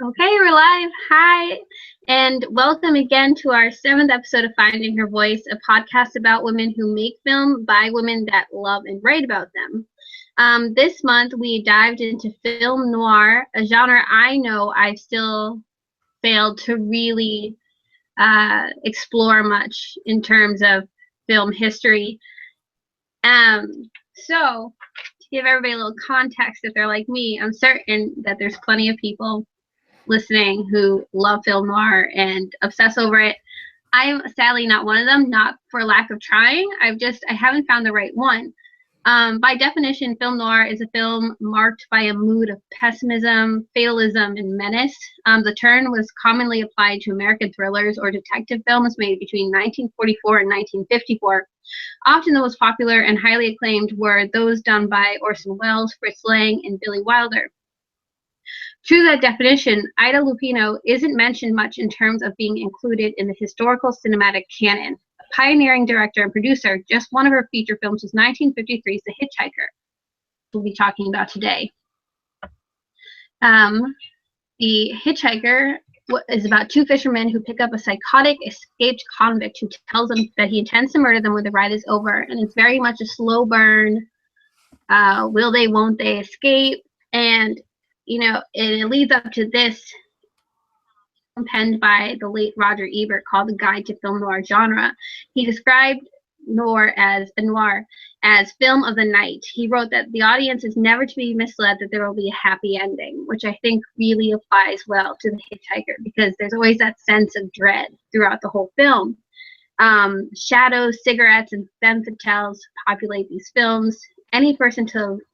Okay, we're live. Hi, and welcome again to our 7th episode of Finding Her Voice, a podcast about women who make film by women that love and write about them. This month, we dived into film noir, a genre I know I've still failed to really explore much in terms of film history. So, to give everybody a little context, if they're like me, I'm certain that there's plenty of people listening who love film noir and obsess over it. I'm sadly not one of them, not for lack of trying. I haven't found the right one. By definition, film noir is a film marked by a mood of pessimism, fatalism, and menace. The term was commonly applied to American thrillers or detective films made between 1944 and 1954. Often the most popular and highly acclaimed were those done by Orson Welles, Fritz Lang, and Billy Wilder. True to that definition, Ida Lupino isn't mentioned much in terms of being included in the historical cinematic canon. A pioneering director and producer, just one of her feature films was 1953's The Hitchhiker, we'll be talking about today. The Hitchhiker is about two fishermen who pick up a psychotic escaped convict who tells them that he intends to murder them when the ride is over. And it's very much a slow burn. Will they, won't they escape? And it leads up to this penned by the late Roger Ebert called The Guide to Film Noir Genre. He described noir as film of the night. He wrote that the audience is never to be misled that there will be a happy ending, which I think really applies well to The Hitchhiker because there's always that sense of dread throughout the whole film. Shadows, cigarettes, and femme fatales populate these films. Any person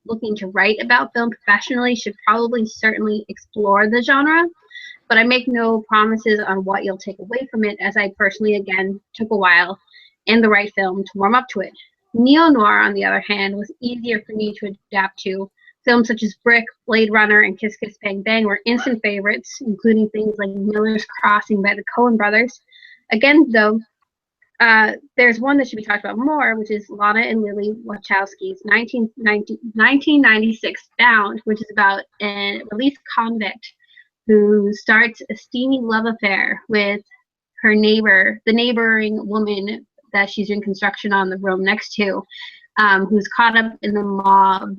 looking to write about film professionally should certainly explore the genre, but I make no promises on what you'll take away from it, as I personally, again, took a while and the right film to warm up to it. Neo-noir, on the other hand, was easier for me to adapt to. Films such as Brick, Blade Runner, and Kiss Kiss Bang Bang were instant favorites, including things like Miller's Crossing by the Coen brothers. Again, though, there's one that should be talked about more, which is Lana and Lily Wachowski's 1996 Bound, which is about a released convict who starts a steamy love affair with her neighbor, the neighboring woman that she's doing construction on the room next to, who's caught up in the mob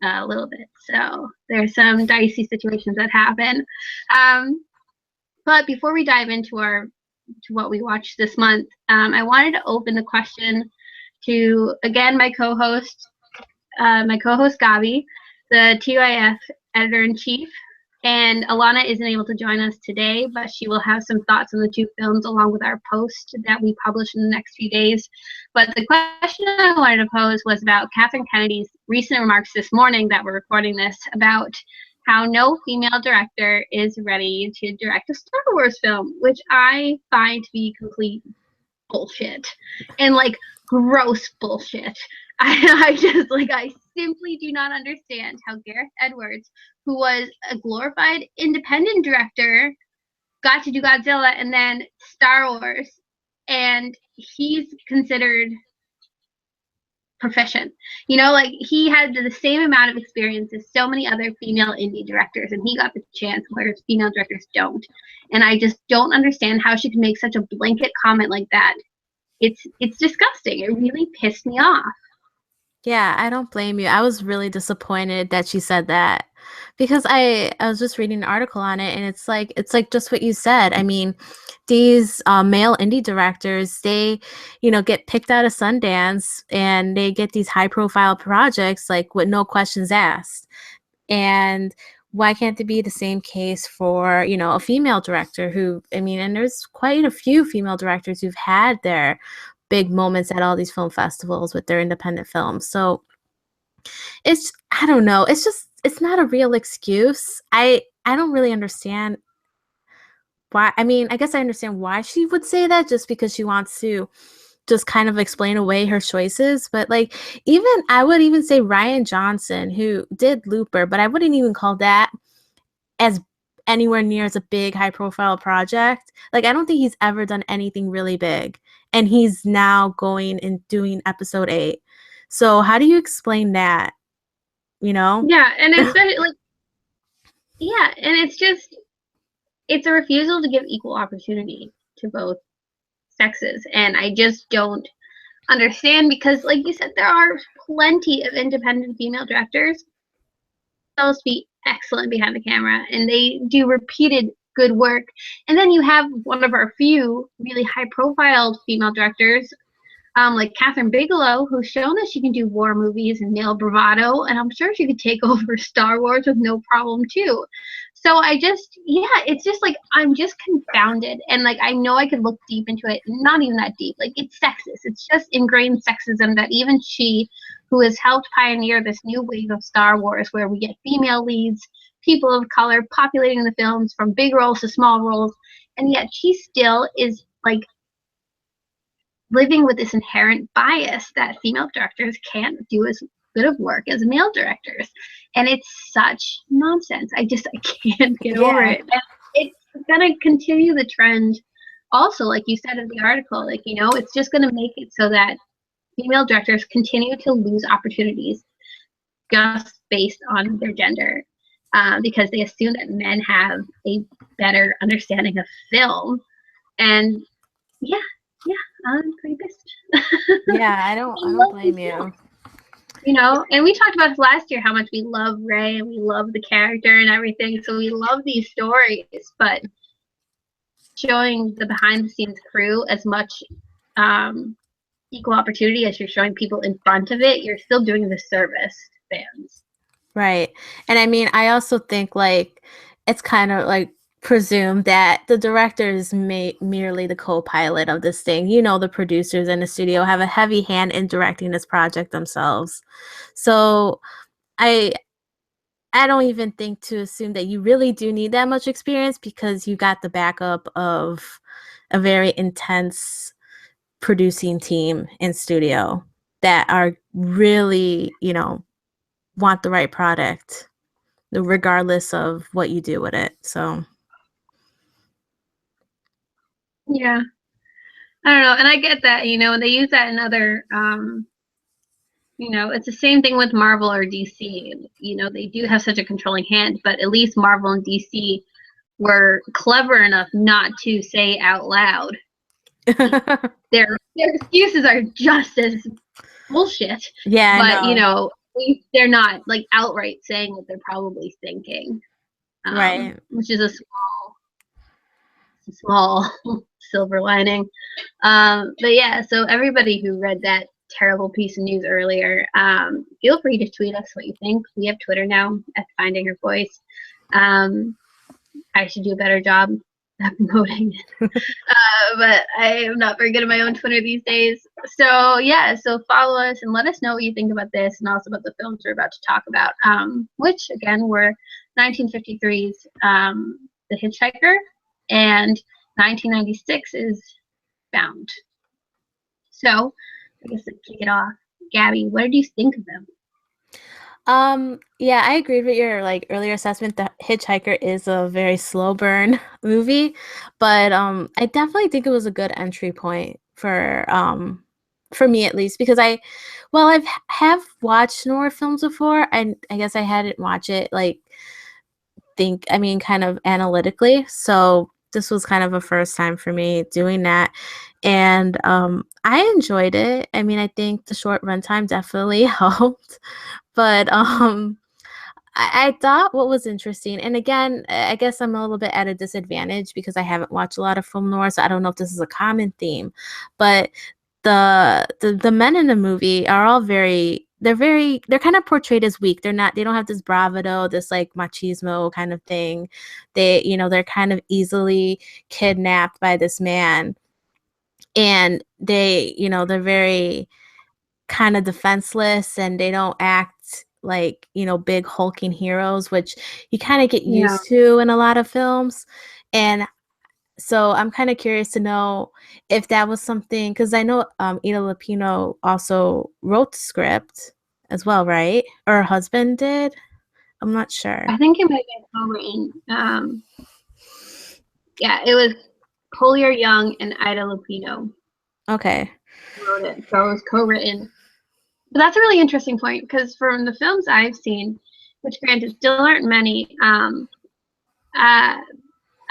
a little bit. So there's some dicey situations that happen. But before we dive into what we watched this month, I wanted to open the question to, again, my co-host Gabi, the TIF editor-in-chief. And Alana isn't able to join us today, but she will have some thoughts on the two films along with our post that we publish in the next few days. But the question I wanted to pose was about Kathleen Kennedy's recent remarks this morning that we're recording this about how no female director is ready to direct a Star Wars film, which I find to be complete bullshit and gross bullshit. I simply do not understand how Gareth Edwards, who was a glorified independent director, got to do Godzilla and then Star Wars, and he's considered proficient. He had the same amount of experience as so many other female indie directors, and he got the chance, whereas female directors don't. And I just don't understand how she can make such a blanket comment like that. It's disgusting. It really pissed me off. Yeah, I don't blame you. I was really disappointed that she said that because I was just reading an article on it, and it's like just what you said. I mean, these male indie directors, they, get picked out of Sundance and they get these high profile projects with no questions asked. And why can't it be the same case for, a female director who, and there's quite a few female directors who've had their big moments at all these film festivals with their independent films. So I don't know. It's not a real excuse. I don't really understand why. I guess I understand why she would say that, just because she wants to just kind of explain away her choices. But I would even say Rian Johnson, who did Looper, but I wouldn't even call that as anywhere near as a big high profile project. I don't think he's ever done anything really big, and he's now going and doing episode 8. So how do you explain that? Yeah, and especially and it's just it's a refusal to give equal opportunity to both sexes, and I just don't understand because, like you said, there are plenty of independent female directors themselves to be excellent behind the camera, and they do repeated good work. And then you have one of our few really high-profile female directors, like Catherine Bigelow, who's shown that she can do war movies and male bravado, and I'm sure she could take over Star Wars with no problem too. So it's just like I'm just confounded, and like I know I could look deep into it, not even that deep. Like it's sexist. It's just ingrained sexism that even she, who has helped pioneer this new wave of Star Wars, where we get female leads, people of color populating the films from big roles to small roles, and yet she still is like living with this inherent bias that female directors can't do as good of work as male directors. And it's such nonsense. I can't get over it. And it's going to continue the trend. Also, like you said in the article, like, it's just going to make it so that female directors continue to lose opportunities just based on their gender, because they assume that men have a better understanding of film. And yeah, I'm pretty pissed. Yeah, I don't blame you. And we talked about last year how much we love Ray and we love the character and everything. So we love these stories, but showing the behind the scenes crew as much equal opportunity as you're showing people in front of it, you're still doing the service to fans. Right. And I mean, I also think like it's kind of like presumed that the director is merely the co-pilot of this thing. The producers in the studio have a heavy hand in directing this project themselves. So I don't even think to assume that you really do need that much experience, because you got the backup of a very intense producing team in studio that are really, want the right product regardless of what you do with it. So yeah, I don't know, and I get that, they use that in other it's the same thing with Marvel or DC. They do have such a controlling hand, but at least Marvel and DC were clever enough not to say out loud. Their excuses are just as bullshit. Yeah, but they're not like outright saying what they're probably thinking, right? Which is a small silver lining. But yeah, so everybody who read that terrible piece of news earlier, feel free to tweet us what you think. We have Twitter now at Finding Her Voice. I should do a better job at promoting it. But I am not very good at my own Twitter these days. So yeah, so follow us and let us know what you think about this and also about the films we're about to talk about, which again were 1953's The Hitchhiker, and 1996 is Bound. So I guess let's kick it off. Gabby, what did you think of them? Yeah, I agreed with your earlier assessment. The Hitchhiker is a very slow burn movie, but I definitely think it was a good entry point for me at least, because I've watched Noir films before, and I guess I hadn't watched it kind of analytically. So this was kind of a first time for me doing that. And I enjoyed it. I mean, I think the short runtime definitely helped. But I thought what was interesting, and again, I guess I'm a little bit at a disadvantage because I haven't watched a lot of film noir, so I don't know if this is a common theme. But the men in the movie are all they're kind of portrayed as weak. They don't have this bravado, this like machismo kind of thing. They're kind of easily kidnapped by this man, and they're very kind of defenseless, and they don't act like big hulking heroes, which you kind of get used to in a lot of films. And so I'm kind of curious to know if that was something, because I know Ida Lupino also wrote the script as well, right? Or her husband did. I'm not sure. I think it might have been co-written. Yeah, it was Collier Young and Ida Lupino. Okay. Wrote it, so it was co-written. But that's a really interesting point, because from the films I've seen, which granted still aren't many,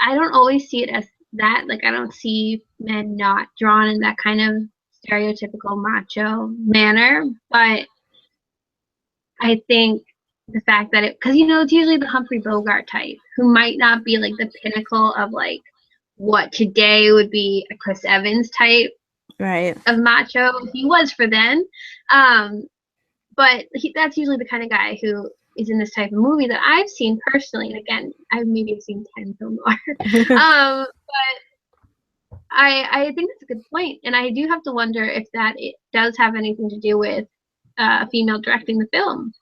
I don't always see it as that. Like, I don't see men not drawn in that kind of stereotypical macho manner, but I think the fact that because it's usually the Humphrey Bogart type who might not be like the pinnacle of like what today would be a Chris Evans type Right. of macho. He was for then, um, but that's usually the kind of guy who is in this type of movie that I've seen personally. And again, I've maybe seen 10 film noir. But I think that's a good point, and I do have to wonder if that it does have anything to do with a female directing the film.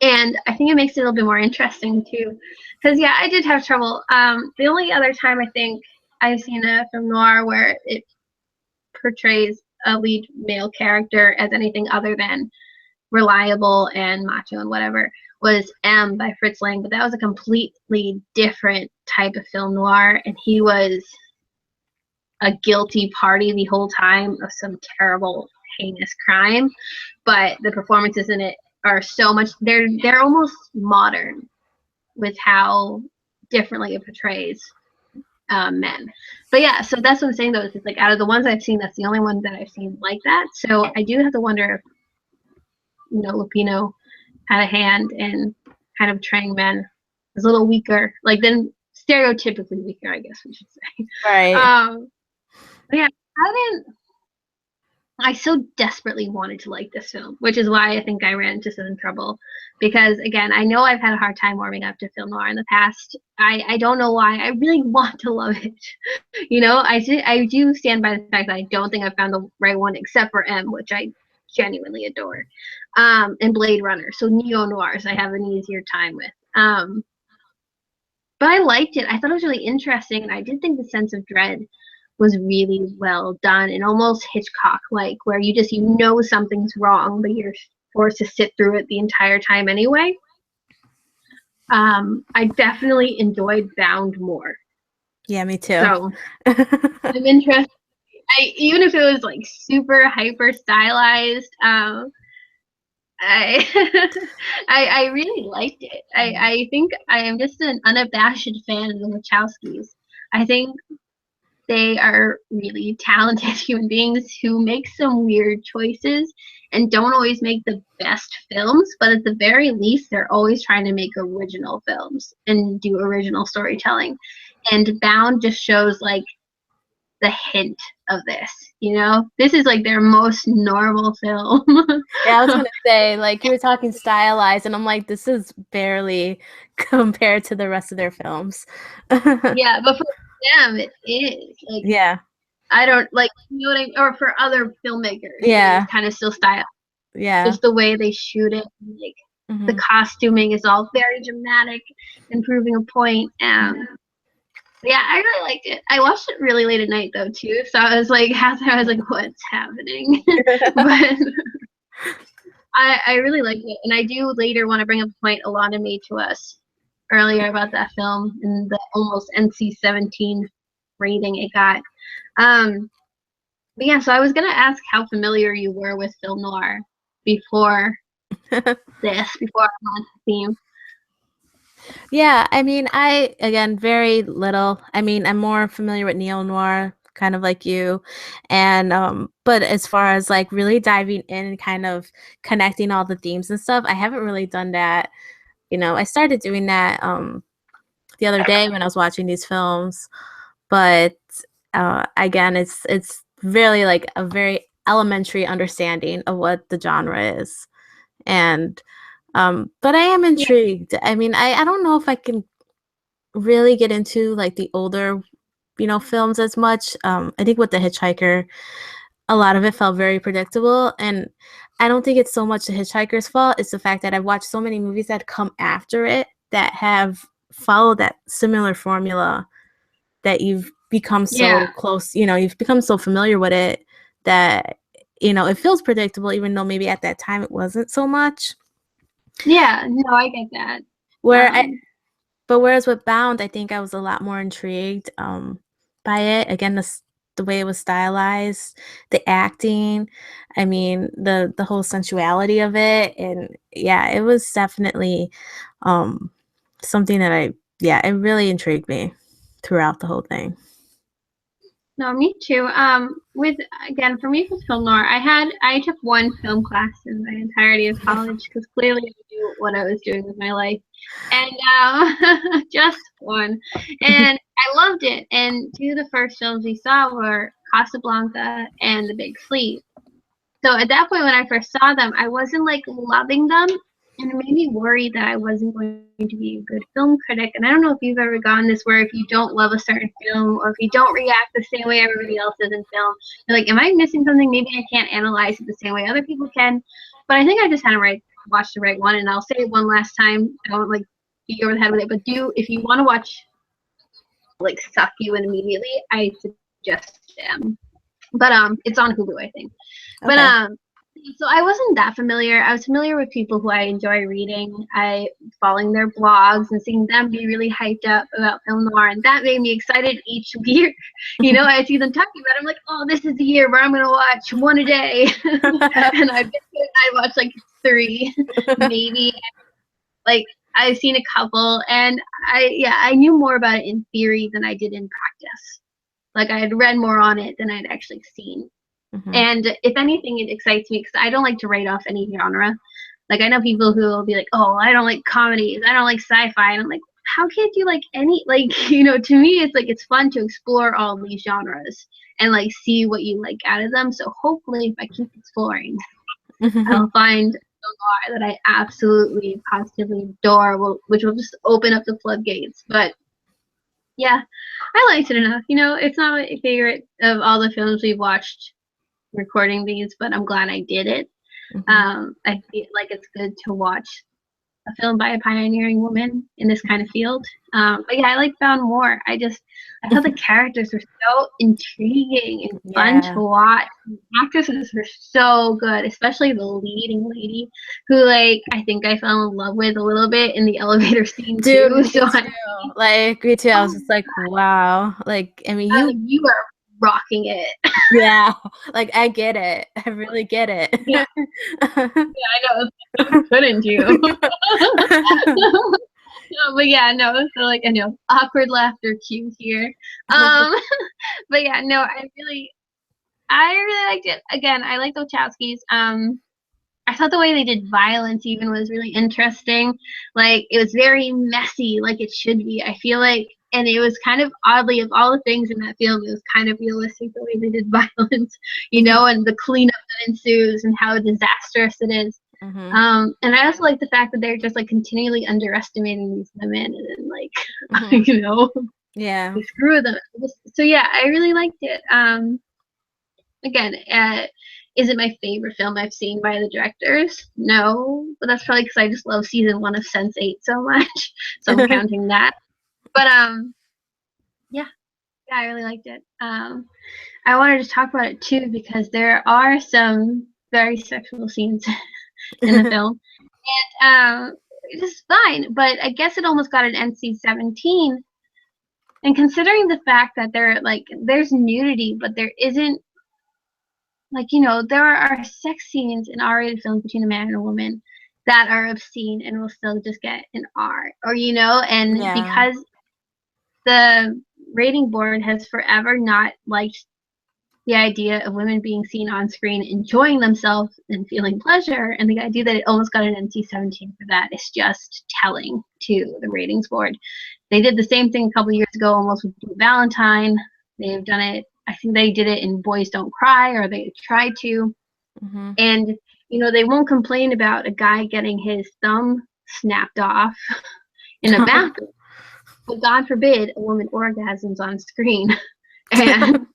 And I think it makes it a little bit more interesting too, because yeah, I did have trouble. The only other time I think I've seen a film noir where it portrays a lead male character as anything other than reliable and macho and whatever was M by Fritz Lang, but that was a completely different type of film noir, and he was a guilty party the whole time of some terrible, heinous crime. But the performances in it are so much they're almost modern with how differently it portrays men. But yeah, so that's what I'm saying though. Is it's like out of the ones I've seen, that's the only one that I've seen like that. So I do have to wonder if Lupino had a hand in kind of portraying men as a little weaker, like then stereotypically weaker, I guess we should say. Right. But yeah, I so desperately wanted to like this film, which is why I think I ran into some trouble. Because again, I know I've had a hard time warming up to film noir in the past. I don't know why. I really want to love it. I do stand by the fact that I don't think I found the right one except for M, which I genuinely adore. And Blade Runner. So neo noirs I have an easier time with. But I liked it. I thought it was really interesting, and I did think the sense of dread was really well done and almost Hitchcock like, where you know something's wrong, but you're forced to sit through it the entire time anyway. I definitely enjoyed Bound more. Yeah, me too. So I'm interested. Even if it was like super hyper stylized, I I really liked it. I think I am just an unabashed fan of the Wachowskis. I think they are really talented human beings who make some weird choices and don't always make the best films, but at the very least, they're always trying to make original films and do original storytelling. And Bound just shows like the hint of this. This is like their most normal film. Yeah, I was gonna say, like, you were talking stylized, and I'm like, this is barely compared to the rest of their films. Yeah, but for them, it is like, Yeah. I don't like, what I mean? Or for other filmmakers, Yeah. it's kind of still style. Yeah. Just the way they shoot it, like the costuming is all very dramatic and proving a point. Yeah, I really liked it. I watched it really late at night though too, so I was like, I was like, what's happening? But I really liked it, and I do later want to bring up a point Alana made to us earlier about that film and the almost NC-17 rating it got. But yeah, so I was gonna ask how familiar you were with film noir before before I launched the theme. Yeah, I mean, again, very little. I mean, I'm more familiar with neo-noir, kind of like you. And but as far as like really diving in and kind of connecting all the themes and stuff, I haven't really done that. I started doing that the other day when I was watching these films. But again, it's really like a very elementary understanding of what the genre is. And but I am intrigued. I mean, I don't know if I can really get into like the older, films as much. I think with The Hitchhiker, a lot of it felt very predictable, and I don't think it's so much The Hitchhiker's fault. It's the fact that I've watched so many movies that come after it that have followed that similar formula that you've become so close, you've become so familiar with it that, it feels predictable, even though maybe at that time it wasn't so much. Yeah, no, I get that. Whereas with Bound, I think I was a lot more intrigued by it. Again, the way it was stylized, the acting, I mean, the whole sensuality of it. And yeah, it was definitely something that it really intrigued me. throughout the whole thing. No, me too. With again for me with film noir, I took one film class in my entirety of college because clearly I knew what I was doing with my life, and just one, and I loved it. And two of the first films we saw were Casablanca and The Big Sleep. So at that point, when I first saw them, I wasn't like loving them, and it made me worried that I wasn't going to be a good film critic. And I don't know if you've ever gotten this where if you don't love a certain film or if you don't react the same way everybody else does in film, you're like, am I missing something? Maybe I can't analyze it the same way other people can. But I think I just had to watch the right one. And I'll say it one last time. I won't like beat you over the head with it, but if you want to watch like suck you in immediately, I suggest them. But it's on Hulu, I think. Okay. But so I wasn't that familiar. I was familiar with people who I enjoy reading. Following their blogs and seeing them be really hyped up about film noir, and that made me excited each year. You know, I see them talking about it. I'm like, oh, this is the year where I'm gonna watch one a day. And I watched like 3, maybe. Like I've seen a couple, and I knew more about it in theory than I did in practice. Like I had read more on it than I'd actually seen. Mm-hmm. And if anything, it excites me because I don't like to write off any genre. Like I know people who will be like, oh, I don't like comedies, I don't like sci-fi, and I'm like, how can't you like any, like, you know, to me it's like it's fun to explore all these genres and like see what you like out of them. So hopefully if I keep exploring, I'll find a noir that I absolutely positively adore, which will just open up the floodgates. But yeah, I liked it enough. You know, it's not my favorite of all the films we've watched recording these, but I'm glad I did it. I feel like it's good to watch a film by a pioneering woman in this kind of field. But yeah, I like found more. I thought the characters were so intriguing and fun to watch. The actresses were so good, especially the leading lady, who like I think I fell in love with a little bit in the elevator scene Dude, too. me too. Like me too. I was just like, wow. Like I mean, you are rocking it. Yeah, like I get it. I really get it. Yeah, I know. Couldn't you? No, but yeah, no. So like I know awkward laughter cue here. But yeah, no. I really liked it. Again, I like the Wachowskis. I thought the way they did violence even was really interesting. Like it was very messy, like it should be. I feel like, and it was kind of oddly of all the things in that film, it was kind of realistic the way they did violence, you know, and the cleanup that ensues and how disastrous it is. And I also like the fact that they're just like continually underestimating these women and like, you know, yeah, they screw them. So yeah, I really liked it. Again, is it my favorite film I've seen by the directors? No, but that's probably because I just love season 1 of Sense8 so much, so I'm counting that. But yeah, I really liked it. I wanted to talk about it too because there are some very sexual scenes in the film, and it is fine. But I guess it almost got an NC-17. And considering the fact that there's nudity, but there isn't. Like, you know, there are sex scenes in R-rated films between a man and a woman that are obscene and will still just get an R. Or, you know, and because the rating board has forever not liked the idea of women being seen on screen enjoying themselves and feeling pleasure, and the idea that it almost got an NC-17 for that is just telling to the ratings board. They did the same thing a couple years ago almost with Blue Valentine. They've done it, I think they did it in Boys Don't Cry, or they tried to. And, you know, they won't complain about a guy getting his thumb snapped off in a bathroom. But God forbid a woman orgasms on screen. And,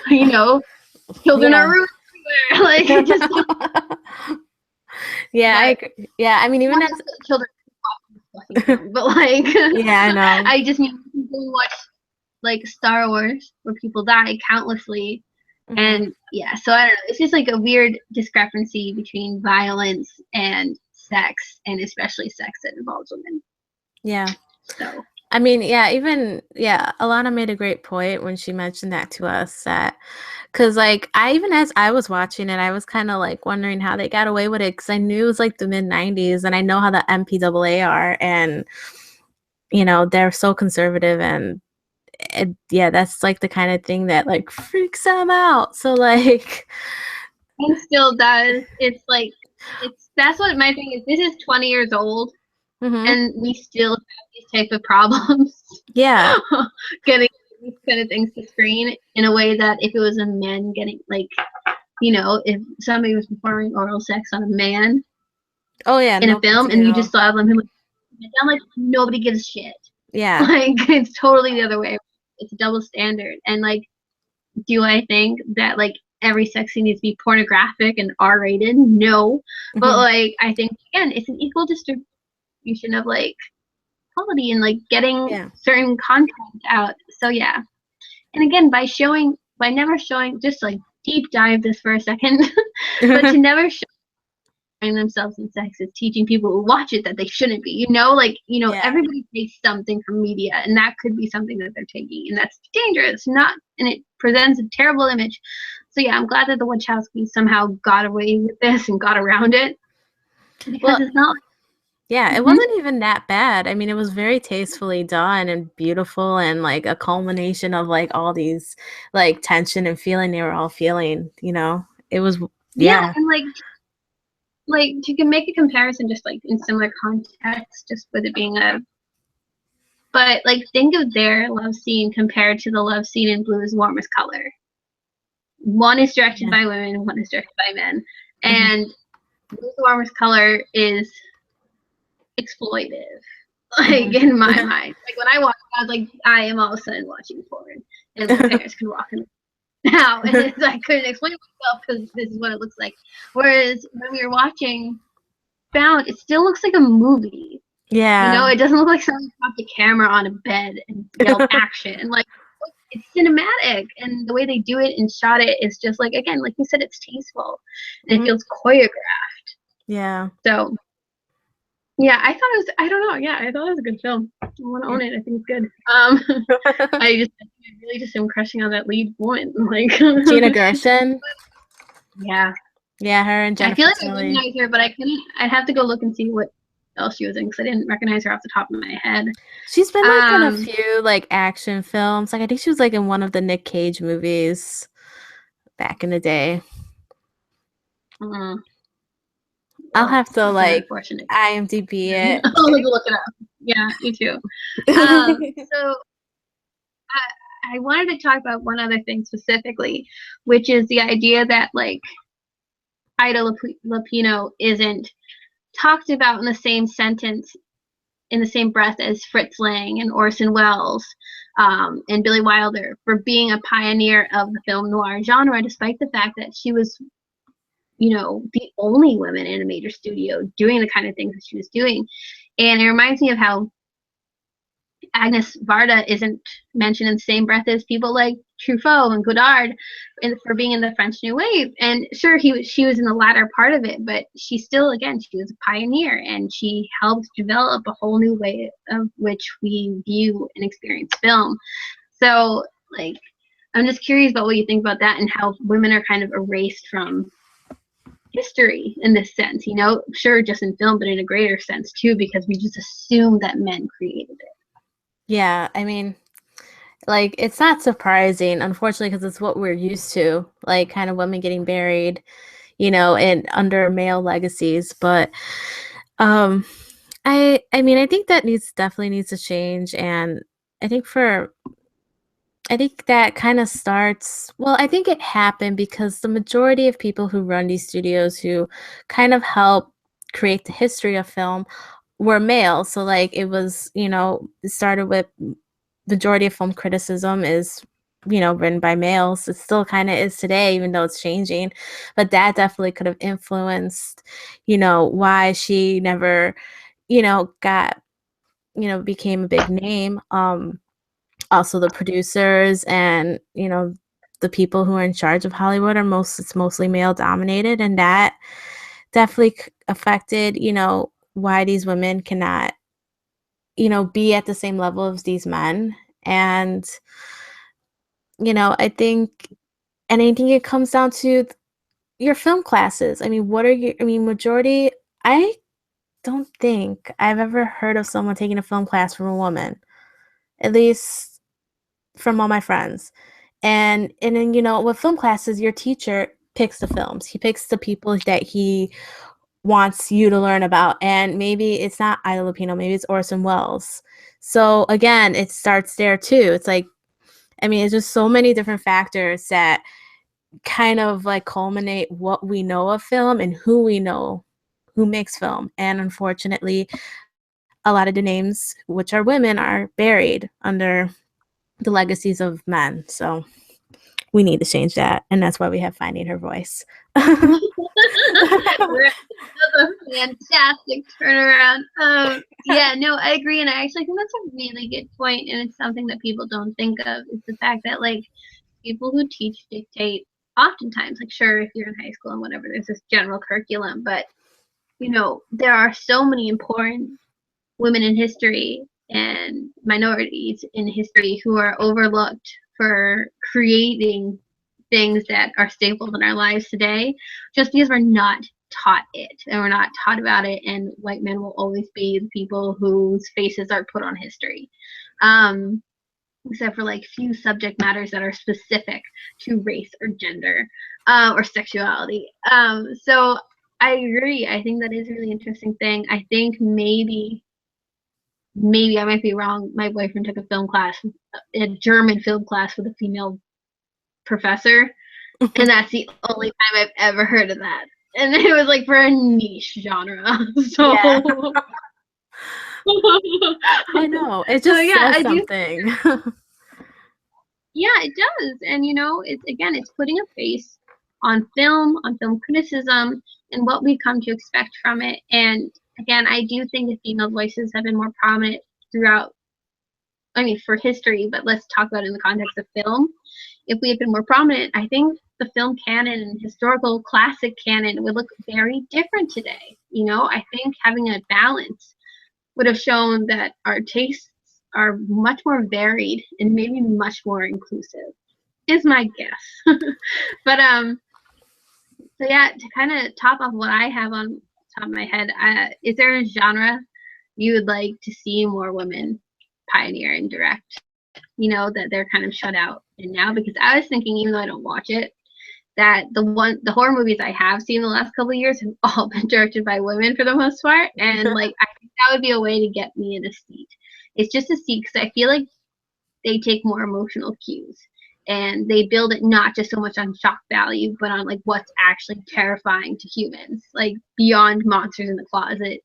you know, children are rude everywhere. Like, it just. I mean, even as children, but like, yeah, I know. I just mean people watch like Star Wars where people die countlessly, and yeah, so I don't know. It's just like a weird discrepancy between violence and sex, and especially sex that involves women. Yeah. So. I mean, Alana made a great point when she mentioned that to us, that because like as I was watching it, I was kind of like wondering how they got away with it, because I knew it was like the mid-90s and I know how the MPAA are, and you know, they're so conservative and yeah, that's like the kind of thing that like freaks them out. So like, And still does. It's like that's what my thing is. This is 20 years old, mhm. and we still have these type of problems Yeah. getting these kind of things to screen in a way that if it was a man getting like, you know, if somebody was performing oral sex on a man Oh yeah, in no a big film and you just deal. saw them like, I'm like nobody gives a shit. Yeah. Like it's totally the other way. It's a double standard. And like, do I think that like every sex scene needs to be pornographic and R rated? No. But Mhm. like I think again it's an equal distribution of like quality and like getting Yeah. certain content out. So yeah. And again by never showing just like deep dive this for a second, but to never show themselves in sex is teaching people who watch it that they shouldn't be. You know, like, you know, Yeah. everybody takes something from media and that could be something that they're taking and that's dangerous. Not and it presents a terrible image. So yeah, I'm glad that the Wachowskis somehow got away with this and got around it because Well, it's not yeah, like it wasn't even that bad. I mean, it was very tastefully done and beautiful and like a culmination of like all these like tension and feeling they were all feeling, you know. It was yeah, yeah. and like you can make a comparison just like in similar context, just with it being a but like think of their love scene compared to the love scene in Blue is Warm as Color. One is directed Yeah. by women, one is directed by men. Mhm. And Blue is Warm Color is exploitive. Like Mhm. in my mind. Like when I watched it, I was like, I am all of a sudden watching porn. And my parents can walk in now and it's, I couldn't explain myself because this is what it looks like. Whereas when we were watching Bound, it still looks like a movie. You know, Yeah. it doesn't look like someone popped a camera on a bed and yelled action. And like it's cinematic and the way they do it and shot it is just like again, like you said, it's tasteful and it Mhm. feels choreographed. Yeah. So yeah, I thought it was I don't know, yeah, I thought it was a good film. I want to Yeah. own it. I think it's good. I really just am crushing on that lead woman. Like Gina Gershon. yeah. Yeah, her and I feel Jennifer like I Tilly. recognize her, but I couldn't I'd have to go look and see what else she was in because I didn't recognize her off the top of my head. She's been like in a Um few like action films. Like I think she was like in one of the Nick Cage movies back in the day. mm, I'll well, have to that's an like unfortunate. IMDb it. I'll have to look it up. Yeah, me too. So I wanted to talk about one other thing specifically, which is the idea that like Ida Lupino isn't talked about in the same sentence, in the same breath as Fritz Lang and Orson Welles and Billy Wilder for being a pioneer of the film noir genre, despite the fact that she was, you know, the only woman in a major studio doing the kind of things that she was doing. And it reminds me of how Agnes Varda isn't mentioned in the same breath as people like Truffaut and Godard for being in the French New Wave. And sure, she was in the latter part of it, but she still, again, she was a pioneer and she helped develop a whole new way of which we view and experience film. So, like, I'm just curious about what you think about that and how women are kind of erased from history in this sense, you know, sure, just in film, but in a greater sense too, because we just assume that men created it. Yeah, I mean, like it's not surprising, unfortunately, because it's what we're used to, like kind of women getting buried, you know, and under male legacies. But um I mean, I think that needs definitely needs to change and I think for I think that kind of starts, well, I think it happened because the majority of people who run these studios who kind of help create the history of film were male. So like it was, you know, it started with majority of film criticism is, you know, written by males. It still kind of is today, even though it's changing. But that definitely could have influenced, you know, why she never, you know, got, you know, became a big name. Also the producers and, you know, the people who are in charge of Hollywood are it's mostly male dominated, and that definitely affected, you know, why these women cannot, you know, be at the same level as these men. And, you know, I think it comes down to your film classes. I mean, what are your, I mean, majority, I don't think I've ever heard of someone taking a film class from a woman. At least from all my friends. And then, with film classes, your teacher picks the films. He picks the people that he wants you to learn about. And maybe it's not Ida Lupino, maybe it's Orson Welles. So again, it starts there too. It's like, I mean, it's just so many different factors that kind of like culminate what we know of film and who we know who makes film. And unfortunately, a lot of the names, which are women, are buried under the legacies of men. So we need to change that. And that's why we have Finding Her Voice. Right. That's a fantastic turnaround. Yeah, no, I agree, and I actually think that's a really good point, and it's something that people don't think of is the fact that like people who teach dictate oftentimes, like sure, if you're in high school and whatever, there's this general curriculum, but there are so many important women in history and minorities in history who are overlooked for creating things that are staples in our lives today just because we're not taught it and we're not taught about it, and white men will always be the people whose faces are put on history, except for like few subject matters that are specific to race or gender or sexuality. So I agree. I think that is a really interesting thing. I think maybe I might be wrong. My boyfriend took a film class, a German film class with a female professor, and that's the only time I've ever heard of that. And it was like for a niche genre. So Yeah. I know. It just yeah, says I do. something. Yeah, it does. And it's putting a face on film criticism, and what we come to expect from it. And again, I do think that female voices have been more prominent throughout, I mean, for history, but let's talk about it in the context of film. If we had been more prominent, I think the film canon and historical classic canon would look very different today. I think having a balance would have shown that our tastes are much more varied and maybe much more inclusive, is my guess. But so yeah, to kind of top off what I have on top of my head, is there a genre you would like to see more women pioneer and direct? That they're kind of shut out in now, because I was thinking, even though I don't watch it, that the horror movies I have seen the last couple of years have all been directed by women for the most part, and like I think that would be a way to get me in a seat. It's just a seat because I feel like they take more emotional cues and they build it not just so much on shock value, but on like what's actually terrifying to humans, like beyond monsters in the closet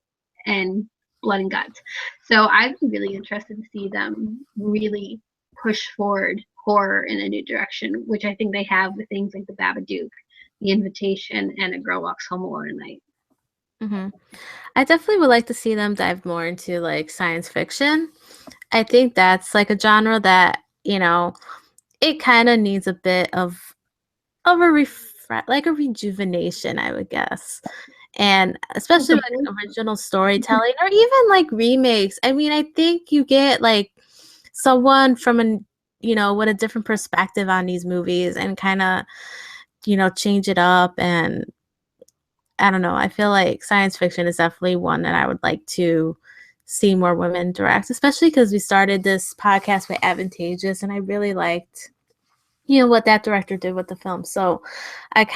and blood and guts. So I'd be really interested to see them really push forward horror in a new direction, which I think they have with things like The Babadook, The Invitation, and A Girl Walks Home Alone at Night. Mm-hmm. I definitely would like to see them dive more into like science fiction. I think that's like a genre that, it kind of needs a bit of a like a rejuvenation, I would guess. And especially like original storytelling or even like remakes. I mean, I think you get like someone from with a different perspective on these movies and kind of, change it up. And I don't know. I feel like science fiction is definitely one that I would like to see more women direct, especially because we started this podcast with Advantageous, and I really liked, what that director did with the film. So I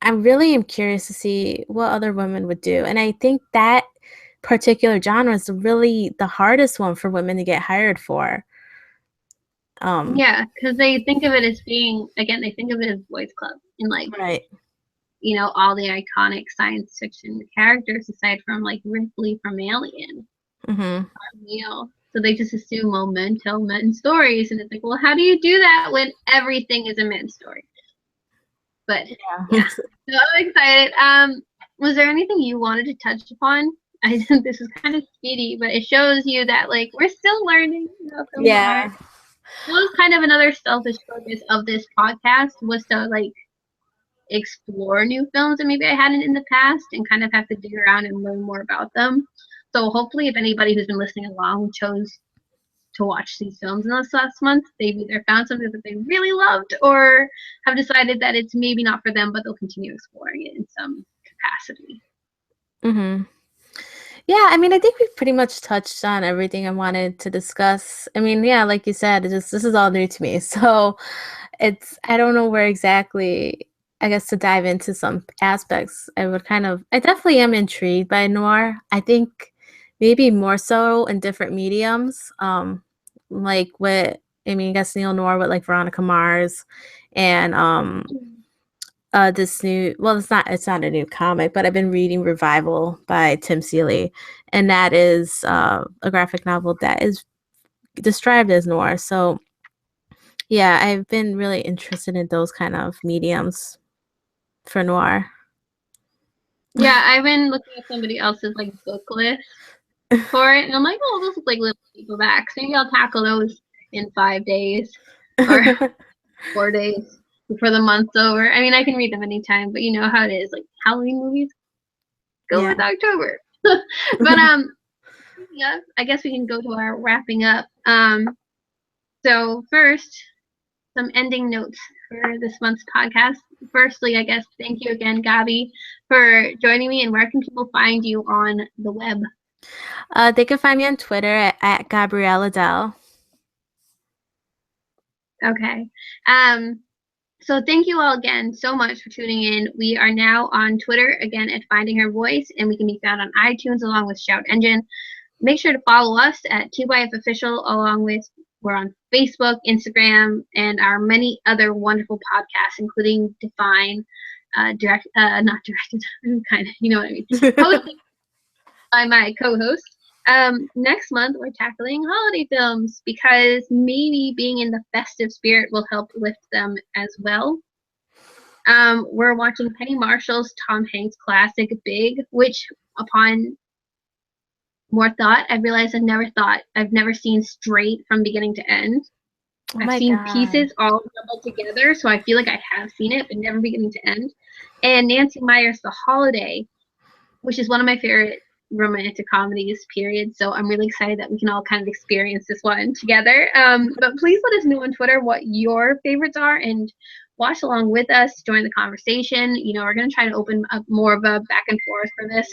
really am curious to see what other women would do. And I think that particular genre is really the hardest one for women to get hired for. Yeah, because they think of it as being, again, they think of it as boys club, and like right. All the iconic science fiction characters aside from like Ripley from Alien Mm-hmm. are male. So they just assume, well, men tell men stories, and it's like, well, how do you do that when everything is a men's story? But yeah. So I'm excited. Was there anything you wanted to touch upon? I think this is kind of speedy, but it shows you that like we're still learning. Yeah. That was kind of another selfish focus of this podcast, was to like explore new films that maybe I hadn't in the past and kind of have to dig around and learn more about them. So hopefully, if anybody who's been listening along chose to watch these films in this last month, they've either found something that they really loved or have decided that it's maybe not for them, but they'll continue exploring it in some capacity. Mm-hmm. Yeah, I mean, I think we've pretty much touched on everything I wanted to discuss. I mean, yeah, like you said, this is all new to me. So I don't know where exactly, I guess, to dive into some aspects. I definitely am intrigued by noir. I think maybe more so in different mediums. Like with, I mean, I guess Neo Noir with like Veronica Mars and this new, well, it's not a new comic, but I've been reading Revival by Tim Seeley, and that is a graphic novel that is described as noir. So yeah, I've been really interested in those kind of mediums for noir. Yeah, I've been looking at somebody else's like book list for it, and I'm like, oh, those look like little paperbacks. Maybe I'll tackle those in 5 days or 4 days before the month's over. I mean, I can read them anytime, but you know how it is. Like Halloween movies go with Yeah. October. But yeah, I guess we can go to our wrapping up. So first, some ending notes for this month's podcast. Firstly, I guess thank you again, Gabby, for joining me. And where can people find you on the web? They can find me on Twitter at Gabriella Dell. Okay. So thank you all again so much for tuning in. We are now on Twitter again at Finding Her Voice, and we can be found on iTunes along with Shout Engine. Make sure to follow us at TYF Official, along with we're on Facebook, Instagram, and our many other wonderful podcasts, including Define, not directed, kind of, you know what I mean, hosted by my co-host. Next month, we're tackling holiday films because maybe being in the festive spirit will help lift them as well. We're watching Penny Marshall's Tom Hanks classic Big, which upon more thought, I realized I've never seen straight from beginning to end. Oh I've my seen God. pieces all jumbled together, so I feel like I have seen it, but never beginning to end. And Nancy Meyer's The Holiday, which is one of my favorite romantic comedies, period. So I'm really excited that we can all kind of experience this one together. But please let us know on Twitter what your favorites are and watch along with us, join the conversation. You know, we're going to try to open up more of a back and forth for this.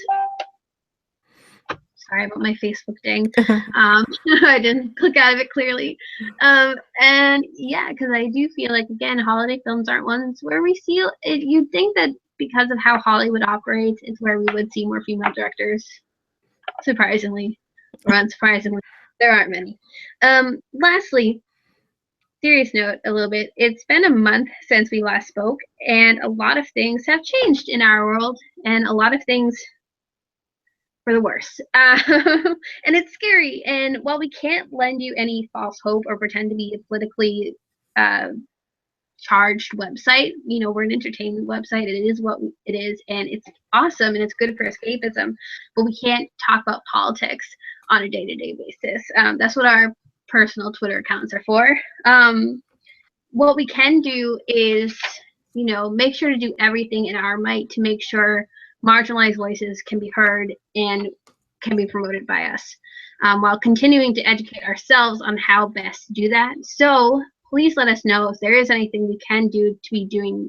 Sorry about my Facebook ding. I didn't click out of it clearly. And yeah, because I do feel like, again, holiday films aren't ones where we see it. You'd think that because of how Hollywood operates, it's where we would see more female directors. Surprisingly, or unsurprisingly, there aren't many. Lastly, serious note a little bit. It's been a month since we last spoke, and a lot of things have changed in our world, and a lot of things for the worse. And it's scary. And while we can't lend you any false hope or pretend to be a politically charged website, you know, we're an entertainment website. It is what it is, and it's awesome and it's good for escapism. But we can't talk about politics on a day-to-day basis. That's what our personal Twitter accounts are for. What we can do is, you know, make sure to do everything in our might to make sure marginalized voices can be heard and can be promoted by us, while continuing to educate ourselves on how best to do that. So please let us know if there is anything we can do to be doing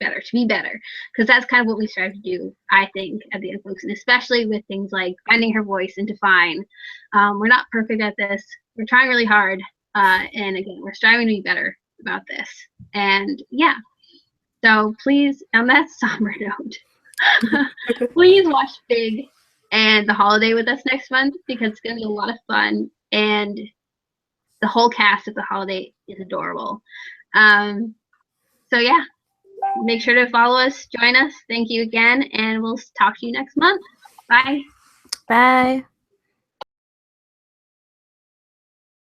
better, because that's kind of what we strive to do, I think, at the end, folks, and especially with things like Finding Her Voice and Define. We're not perfect at this. We're trying really hard, and again, we're striving to be better about this. And yeah, so please, on that somber note, please watch Big and The Holiday with us next month, because it's going to be a lot of fun, and the whole cast of The Holiday is adorable. So yeah, make sure to follow us, join us. Thank you again, and we'll talk to you next month. Bye. Bye.